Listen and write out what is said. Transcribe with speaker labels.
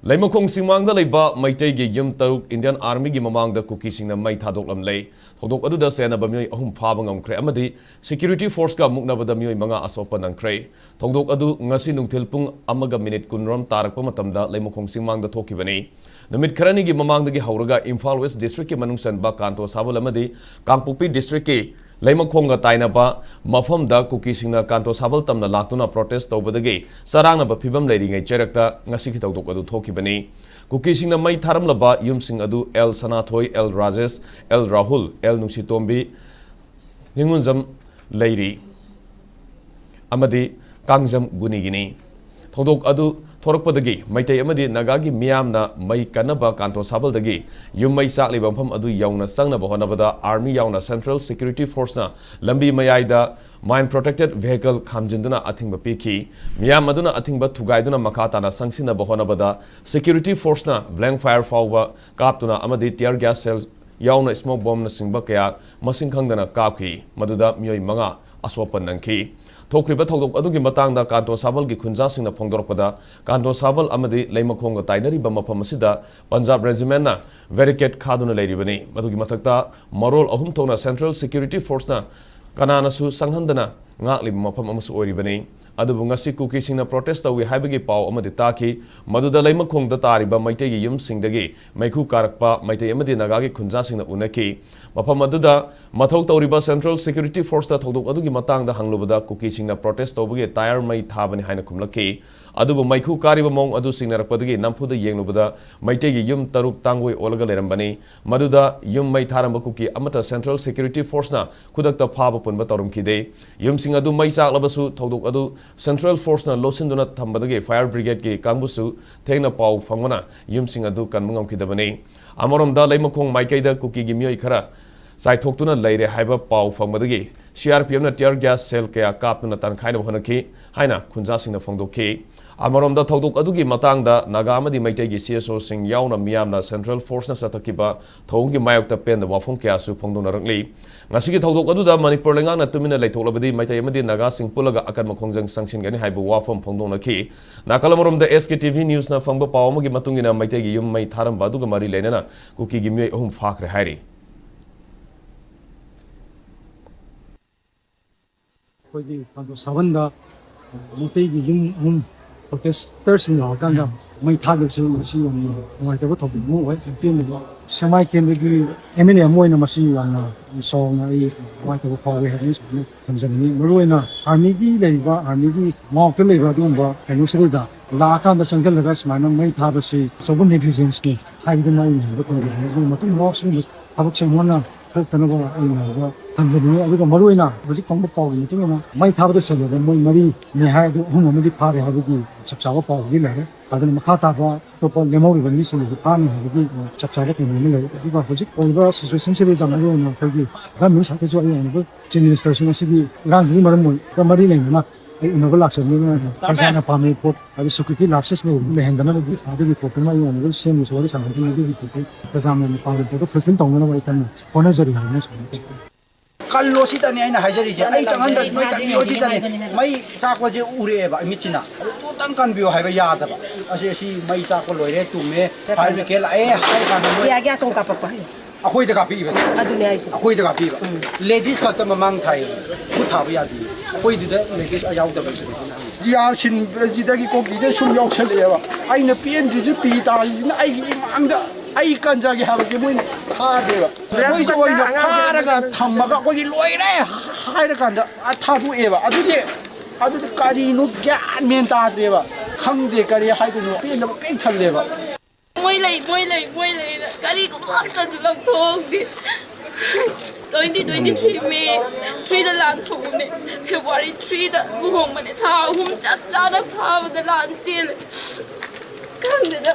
Speaker 1: Lemokong Simang the Leba, Meitei Yum Taruk, Indian Army Mamang-Da Kuki Shingna Mai Thadoklamle, Thadok Adu Sena Bamui Pabangam Cre Amadi, Security Force Ga Mukna Badamui Manga Asopan and Cray, Thadok Adu Nasinung Tilpung Amaga Minute Kunram Tarak Pamatamda, Lemokong Simang the Tokibani. The Mid Karanigi Mamang-Da Hauraga, Imphal West District Manungsan Bakanto Sabalamadi, Kampupi District Lemokong Tainaba, Mafamda Kuki Shingna Kanto Sabal Tamna Latuna protest over the gay, Saranga Bapibam Lady Cherekta, Nasikito Adu Tokibani. Kuki Shingna Mai Taram Laba, Yum Sing Adu, El Sanatoy, El Rajes, El Rahul, El Nusitombi, Ningunzam Lady Amadi, Kangjam Gunigini. Thadok Adu, Torokpadagi, Meitei Amadi, Nagagi Miamna, Mai Kanaba, Kanto Sabaldagi, Yum Mai Sakli Bampam Adu Yauna Sangna Bahonabada, Army Yauna Central Security Force na, Lambi Mayaida, Mine Protected Vehicle Kamjinduna Athingba Piki, Miamaduna Athingba Tugaiduna Makatana Sangsina Bahonabada, Security Force na, Blank Fire Falwa, Kaptuna Amadi Tear Gas Cells, Yauna Smoke Bomb na Singbakaya, Masingkangdana Kapki, Maduda Myoy Manga, Asopan Nanki. Tokriba Thadok Adugi Matanga, Kanto Sabal Gikunjasing na Pongdorpada, Kanto Sabal Amadi, Lemokong Tainari Bamapamasida, Punjab Regiment na, Vericate Kaduna Lady Bani, Matugi Matakta, Morol Ahumtona Central Security Force na, Kananasu Sanghandana, Ngakli Mapamasu Oribani, Adubungasi Kuki Singna protesta we Habigi Pau Amaditaki, Maduda Lemokong the Tariba, Meitei Yum Singdagi, Maiku Karakpa, Meitei Amadi Nagagi Kunjasing na Unaki, Mapamaduda, Matautoriba Central Security Force that Thadok Adugi Matanga Hanglubada, Kuki Singna protest over tire Mai Tabani Hinakumlaki, Adubu Maiku Kariba Mong Adu Singna Padagi, Nampu the Yanglubada, Meitei Yum Taruk Tangwe Olaga Lerambani, Maduda, Yum Mai Tarambakuki, Amata Central Security Force na, Kudakta Pabapun Batarum Kide, Yum Singadu Maisa Labasu, Thadok Adu, Central Force na Losinduna Tambadagi, Fire Brigade ki Kambusu, Tena Pau Fangana, Yum Singadu Kanmungam Kidabani, Amoram da Lemokong Maikaida Kuki Gimio Kara. Sai Toktuna Lady Hyber Pau from Madagi, CRPM na tear gas cell Kaya Kapuna Tan kind of Honaki, Haina, Kunjasing the Fondoki, Amarom da Todok Adugi Matanga, Nagamadi Meitei CSO Sing Yauna Miamna Central Force na Satakiba, Tongi Mayok Pen the Wafung Kiasu Pongdonarangli, Nasiki Todok Aduda, Manipur Langana 2 minute late Tolabadi, Meitei Madi Naga Sing Pulaga Akan Makongjang Sanction Gani Hyber Wafum Pongdonaki, Nakalamorum the SKTV News na Famba Pawmagi Matungina Meitei Yum Mai Taram Baduga Mari Lenana, Kuki Gimue Fakre Hari.
Speaker 2: Kanto Sabanda, Meitei Yum protesters in Kanga, Mai Thadok Masi, whatever topic, Semi can Emilia Moina Masi and song, whatever power we have used from the Maruina, Armigi, Leva, Armigi, Mount Leva Dumba, and Usrida, Laka, the Sangal Ras, Manam, Mai Tabasi, so one negligence, hide the nine, Matu walks in the Habak Kanova, Maruina, was it Congo Power, Mai Tabas, Mari, Nihad, whom party have been Chapsawa Power Villa, Adam Makata, Nemo, when listening to the Pani, Chapsavak in the middle, over essentially the Maruina, that means I can Chinese station city, Grand Limarum, the Marine, in a relax of Asana Pami put a Suki lapses, the Handana, the report, my own, same as what is happening because I'm in the part of the 15 tongue away from Honazari.
Speaker 3: Kallosi tani aina hajari je ai changan mai tani odi tani mai chakwa je ure ba michina to tan kan bio haiba ya da ba ase si mai chakwa loire tumme hai ke la hai kan mo
Speaker 4: ya ga song ka pa
Speaker 3: akhoi da ka pi ba
Speaker 4: adune ai
Speaker 3: akhoi da ka pi ba ladies ka ta mamang thai ku tha ba ya di akhoi du da ladies ayaw da ba jiya sin president ko gi de sum yaw chale ba ai na pien ju pi ta ai imang da ai kan ja gi ha ba je mo tha de ba moi jo oi na phara ga thamma ga ko gi loi re hai ra kan da tha du e ba adu kari nu gyan men ta de ba khang de kari hai du no pien da kai thal le ba
Speaker 5: moi lei kari ko ma ta du lang thong di 2023 May 3 the land home February 3 the home mane tha hum cha cha da pha da land chil kan de da